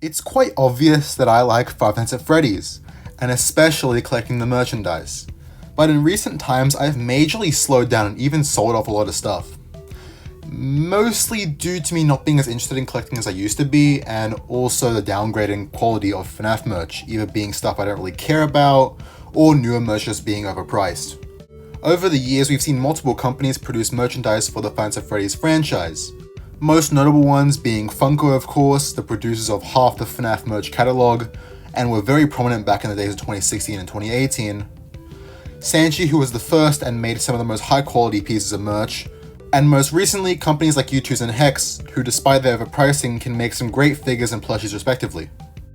It's quite obvious that I like Five Nights at Freddy's, and especially collecting the merchandise. But in recent times, I've majorly slowed down and even sold off a lot of stuff. Mostly due to me not being as interested in collecting as I used to be, and also the downgrading quality of FNaF merch, either being stuff I don't really care about, or newer merch just being overpriced. Over the years, we've seen multiple companies produce merchandise for the Five Nights at Freddy's franchise. Most notable ones being Funko, of course, the producers of half the FNaF merch catalog, and were very prominent back in the days of 2016 and 2018. Sanchi, who was the first and made some of the most high quality pieces of merch, and most recently, companies like U2's and Hex, who despite their overpricing can make some great figures and plushies respectively.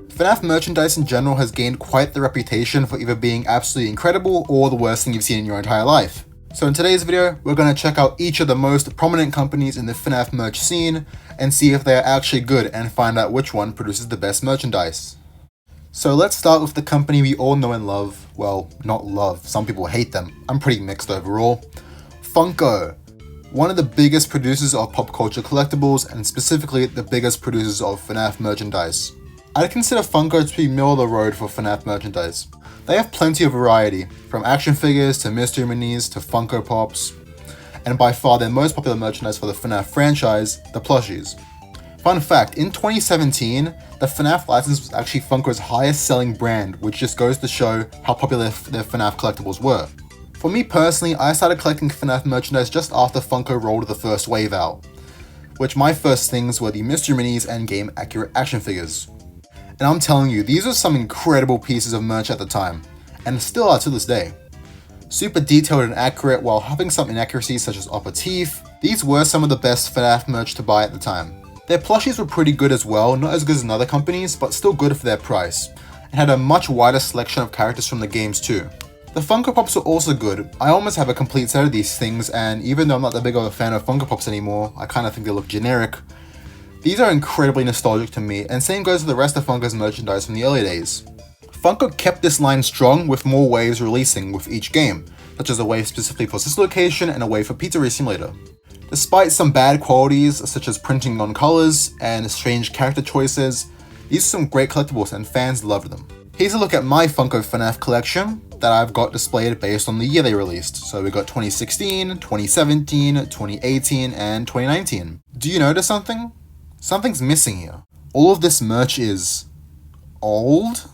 FNaF merchandise in general has gained quite the reputation for either being absolutely incredible or the worst thing you've seen in your entire life. So in today's video, we're going to check out each of the most prominent companies in the FNaF merch scene and see if they are actually good and find out which one produces the best merchandise. So let's start with the company we all know and love. Well, not love, some people hate them. I'm pretty mixed overall. Funko. One of the biggest producers of pop culture collectibles and specifically the biggest producers of FNaF merchandise. I'd consider Funko to be middle of the road for FNaF merchandise. They have plenty of variety, from action figures to mystery minis to Funko Pops, and by far their most popular merchandise for the FNaF franchise, the plushies. Fun fact, in 2017, the FNaF license was actually Funko's highest selling brand, which just goes to show how popular their FNaF collectibles were. For me personally, I started collecting FNaF merchandise just after Funko rolled the first wave out, which my first things were the mystery minis and game accurate action figures. And I'm telling you, these were some incredible pieces of merch at the time, and still are to this day. Super detailed and accurate while having some inaccuracies such as upper teeth, these were some of the best FNaF merch to buy at the time. Their plushies were pretty good as well, not as good as other companies, but still good for their price, and had a much wider selection of characters from the games too. The Funko Pops were also good. I almost have a complete set of these things, and even though I'm not that big of a fan of Funko Pops anymore, I kinda think they look generic. These are incredibly nostalgic to me, and same goes for the rest of Funko's merchandise from the early days. Funko kept this line strong with more waves releasing with each game, such as a wave specifically for Sister Location and a wave for Pizzeria Simulator. Despite some bad qualities such as printing on colors and strange character choices, these are some great collectibles and fans loved them. Here's a look at my Funko FNaF collection that I've got displayed based on the year they released. So we got 2016, 2017, 2018, and 2019. Do you notice something? Something's missing here. All of this merch is old?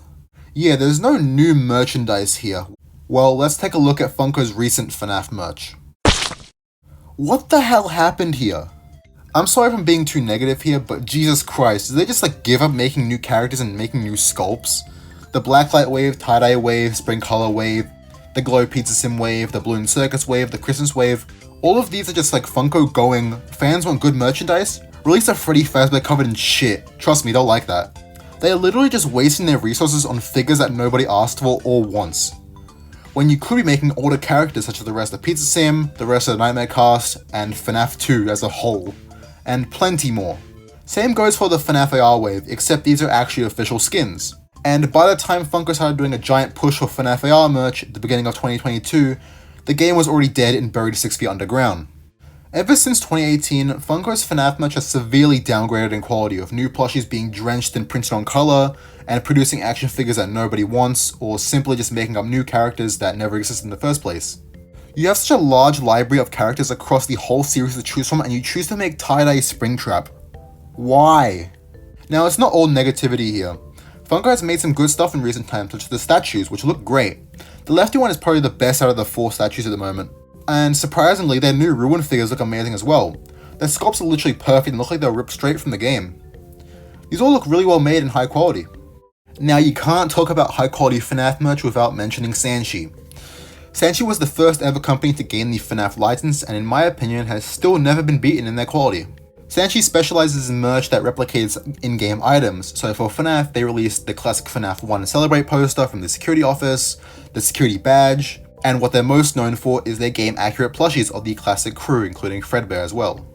Yeah, there's no new merchandise here. Well, let's take a look at Funko's recent FNaF merch. What the hell happened here? I'm sorry if I'm being too negative here, but Jesus Christ, did they just give up making new characters and making new sculpts? The Blacklight wave, Tie-Dye wave, Spring Color wave, the Glow Pizza Sim wave, the Balloon Circus wave, the Christmas wave, all of these are just Funko going, fans want good merchandise? Release a Freddy Fazbear covered in shit. Trust me, they'll like that. They are literally just wasting their resources on figures that nobody asked for or wants, when you could be making older characters such as the rest of Pizza Sim, the rest of the Nightmare cast, and FNaF 2 as a whole, and plenty more. Same goes for the FNaF AR wave, except these are actually official skins. And by the time Funko started doing a giant push for FNaF AR merch at the beginning of 2022, the game was already dead and buried 6 feet underground. Ever since 2018, Funko's FNaF merch has severely downgraded in quality, with new plushies being drenched in printed on color, and producing action figures that nobody wants, or simply just making up new characters that never existed in the first place. You have such a large library of characters across the whole series to choose from, and you choose to make Tie-Dye Springtrap. Why? Now, it's not all negativity here. Funko has made some good stuff in recent times, such as the statues, which look great. The lefty one is probably the best out of the 4 statues at the moment. And surprisingly, their new Ruin figures look amazing as well. Their sculpts are literally perfect and look like they're ripped straight from the game. These all look really well made and high quality. Now, you can't talk about high quality FNaF merch without mentioning Sanchi. Sanchi was the first ever company to gain the FNaF license, and in my opinion has still never been beaten in their quality. Sanchi specializes in merch that replicates in-game items, so for FNaF they released the classic FNaF 1 Celebrate poster from the security office, the security badge, and what they're most known for is their game-accurate plushies of the classic crew, including Fredbear as well.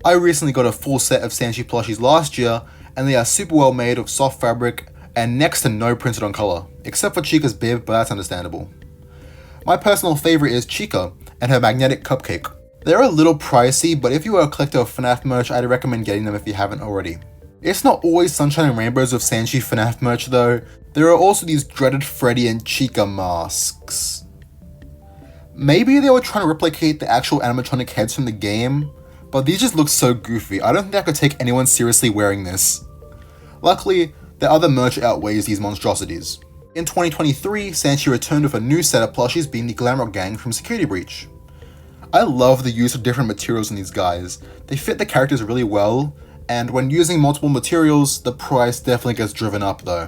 I recently got a full set of Sanchi plushies last year, and they are super well made of soft fabric and next to no printed on color, except for Chica's bib, but that's understandable. My personal favorite is Chica and her magnetic cupcake. They're a little pricey, but if you are a collector of FNaF merch, I'd recommend getting them if you haven't already. It's not always sunshine and rainbows with Sanchi FNaF merch though. There are also these dreaded Freddy and Chica masks. Maybe they were trying to replicate the actual animatronic heads from the game, but these just look so goofy. I don't think I could take anyone seriously wearing this. Luckily, their other merch outweighs these monstrosities. In 2023, Sanchi returned with a new set of plushies being the Glamrock Gang from Security Breach. I love the use of different materials in these guys. They fit the characters really well, and when using multiple materials, the price definitely gets driven up though.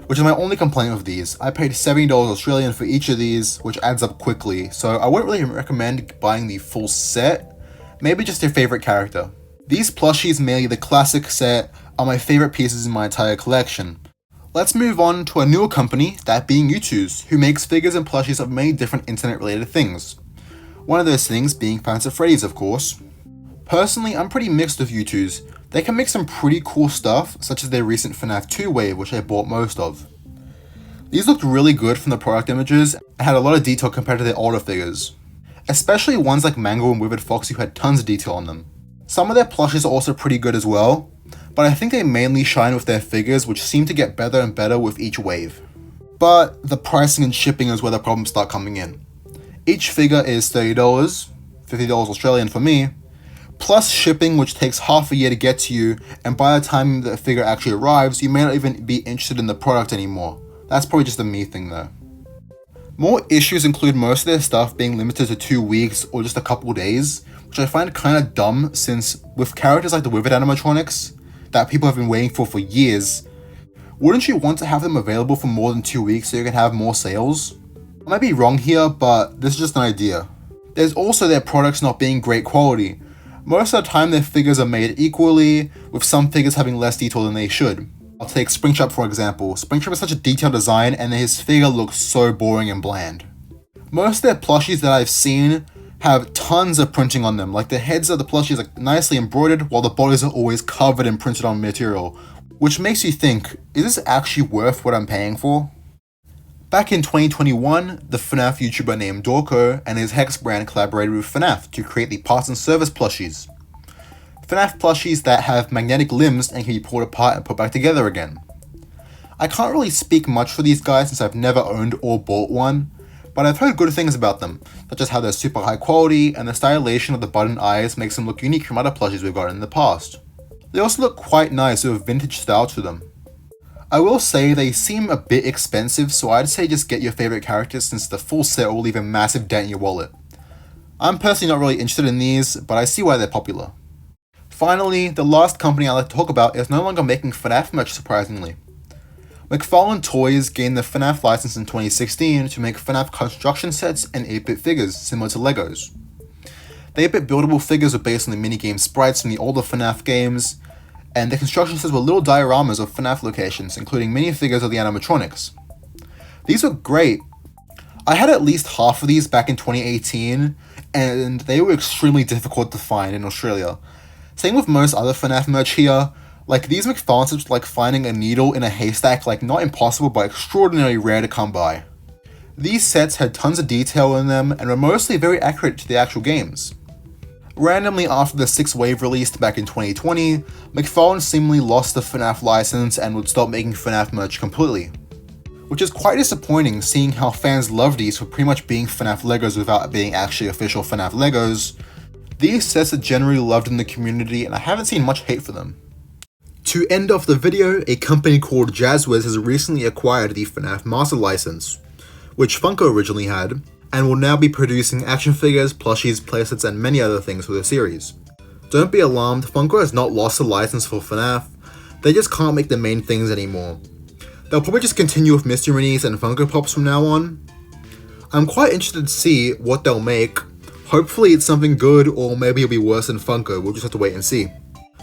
Which is my only complaint with these. I paid $70 Australian for each of these, which adds up quickly, so I wouldn't really recommend buying the full set, maybe just your favorite character. These plushies, mainly the classic set, are my favorite pieces in my entire collection. Let's move on to a newer company, that being U2's, who makes figures and plushies of many different internet related things. One of those things being FNaF Freddy's, of course. Personally, I'm pretty mixed with U2's. They can make some pretty cool stuff, such as their recent FNaF 2 wave, which I bought most of. These looked really good from the product images, and had a lot of detail compared to their older figures. Especially ones like Mango and Withered Fox who had tons of detail on them. Some of their plushies are also pretty good as well, but I think they mainly shine with their figures, which seem to get better and better with each wave. But the pricing and shipping is where the problems start coming in. Each figure is $30, $50 Australian for me, plus shipping, which takes half a year to get to you, and by the time the figure actually arrives, you may not even be interested in the product anymore. That's probably just a me thing though. More issues include most of their stuff being limited to 2 weeks or just a couple days, which I find kinda dumb since with characters like the Withered animatronics that people have been waiting for years, wouldn't you want to have them available for more than 2 weeks so you can have more sales? I might be wrong here, but this is just an idea. There's also their products not being great quality. Most of the time their figures are made equally, with some figures having less detail than they should. I'll take Springtrap for example. Springtrap is such a detailed design and his figure looks so boring and bland. Most of their plushies that I've seen have tons of printing on them, like the heads of the plushies are nicely embroidered while the bodies are always covered in printed on material, which makes you think, is this actually worth what I'm paying for? Back in 2021, the FNaF YouTuber named Dorko and his Hex brand collaborated with FNaF to create the Parts and Service plushies. FNaF plushies that have magnetic limbs and can be pulled apart and put back together again. I can't really speak much for these guys since I've never owned or bought one, but I've heard good things about them, such as how they're super high quality and the stylization of the button eyes makes them look unique from other plushies we've gotten in the past. They also look quite nice with a vintage style to them. I will say they seem a bit expensive, so I'd say just get your favorite characters since the full set will leave a massive dent in your wallet. I'm personally not really interested in these, but I see why they're popular. Finally, the last company I'd like to talk about is no longer making FNaF merch surprisingly. McFarlane Toys gained the FNaF license in 2016 to make FNaF construction sets and 8-bit figures similar to Legos. The 8-bit buildable figures are based on the minigame sprites from the older FNaF games, and the construction sets were little dioramas of FNaF locations, including minifigures of the animatronics. These were great. I had at least half of these back in 2018, and they were extremely difficult to find in Australia. Same with most other FNaF merch here. Like, these McFarlane sets were like finding a needle in a haystack, like not impossible but extraordinarily rare to come by. These sets had tons of detail in them and were mostly very accurate to the actual games. Randomly after the 6th wave released back in 2020, McFarlane seemingly lost the FNaF license and would stop making FNaF merch completely. Which is quite disappointing seeing how fans love these for pretty much being FNaF Legos without being actually official FNaF Legos. These sets are generally loved in the community and I haven't seen much hate for them. To end off the video, a company called Jazzwiz has recently acquired the FNaF Master License, which Funko originally had, and will now be producing action figures, plushies, playsets, and many other things for the series. Don't be alarmed, Funko has not lost the license for FNaF, they just can't make the main things anymore. They'll probably just continue with Mystery Minis and Funko Pops from now on. I'm quite interested to see what they'll make. Hopefully it's something good, or maybe it'll be worse than Funko, we'll just have to wait and see.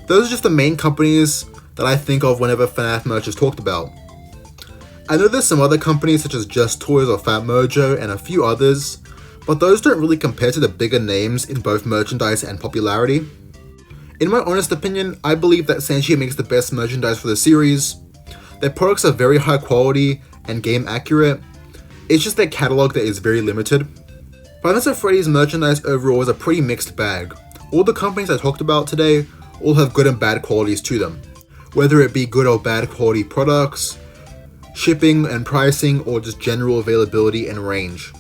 Those are just the main companies that I think of whenever FNaF merch is talked about. I know there's some other companies such as Just Toys or Fat Mojo and a few others, but those don't really compare to the bigger names in both merchandise and popularity. In my honest opinion, I believe that Sanchi makes the best merchandise for the series. Their products are very high quality and game accurate, it's just their catalog that is very limited. FNaF Freddy's merchandise overall is a pretty mixed bag. All the companies I talked about today all have good and bad qualities to them. whether it be good or bad quality products, shipping and pricing, or just general availability and range.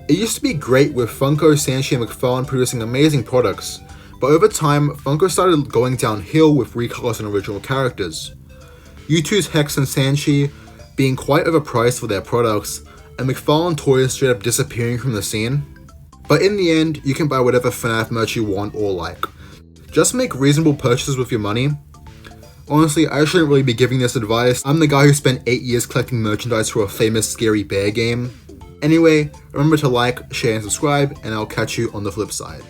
It used to be great with Funko, Sanshi, and McFarlane producing amazing products, but over time, Funko started going downhill with recolors and original characters. U2's Hex and Sanshi being quite overpriced for their products, and McFarlane toys straight up disappearing from the scene. But in the end, you can buy whatever FNaF merch you want or like. Just make reasonable purchases with your money. Honestly, I shouldn't really be giving this advice. I'm the guy who spent 8 years collecting merchandise for a famous Scary Bear game. Anyway, remember to like, share, and subscribe, and I'll catch you on the flip side.